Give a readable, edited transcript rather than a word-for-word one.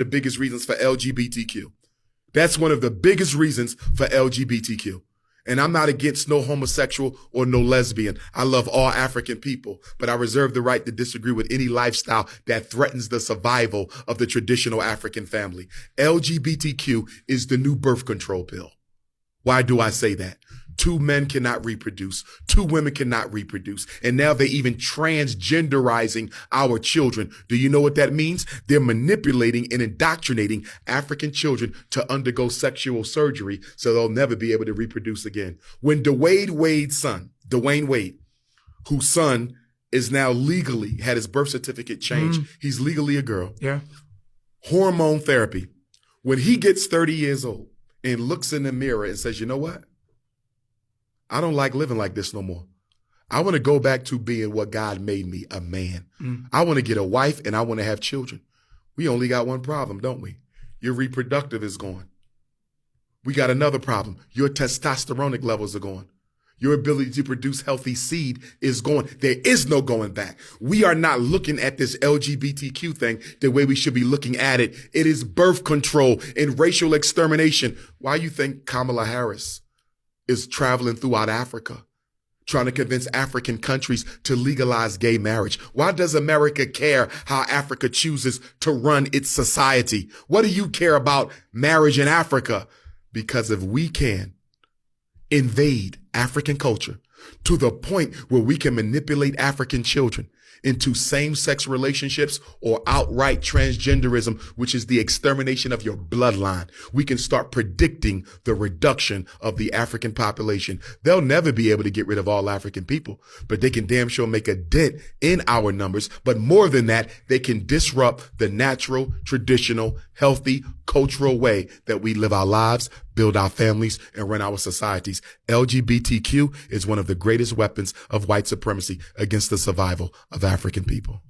the biggest reasons for LGBTQ. That's one of the biggest reasons for LGBTQ. And I'm not against no homosexual or no lesbian. I love all African people, but I reserve the right to disagree with any lifestyle that threatens the survival of the traditional African family. LGBTQ is the new birth control pill. Why do I say that? 2 men cannot reproduce. 2 women cannot reproduce. And now they're even transgenderizing our children. Do you know what that means? They're manipulating and indoctrinating African children to undergo sexual surgery so they'll never be able to reproduce again. When Dwayne Wade, whose son is now legally had his birth certificate changed. He's legally a girl. Yeah. Hormone therapy. When he gets 30 years old and looks in the mirror and says, you know what? I don't like living like this no more. I want to go back to being what God made me, a man. I want to get a wife and I want to have children. We only got one problem, don't we? Your reproductive is gone. We got another problem. Your testosteronic levels are gone. Your ability to produce healthy seed is gone. There is no going back. We are not looking at this LGBTQ thing the way we should be looking at it. It is birth control and racial extermination. Why you think Kamala Harris is traveling throughout Africa, trying to convince African countries to legalize gay marriage? Why does America care how Africa chooses to run its society? What do you care about marriage in Africa? Because if we can invade African culture to the point where we can manipulate African children into same-sex relationships or outright transgenderism, which is the extermination of your bloodline, we can start predicting the reduction of the African population. They'll never be able to get rid of all African people, but they can damn sure make a dent in our numbers. But more than that, they can disrupt the natural, traditional, healthy, cultural way that we live our lives, build our families, and run our societies. LGBTQ is one of the greatest weapons of white supremacy against the survival of African people.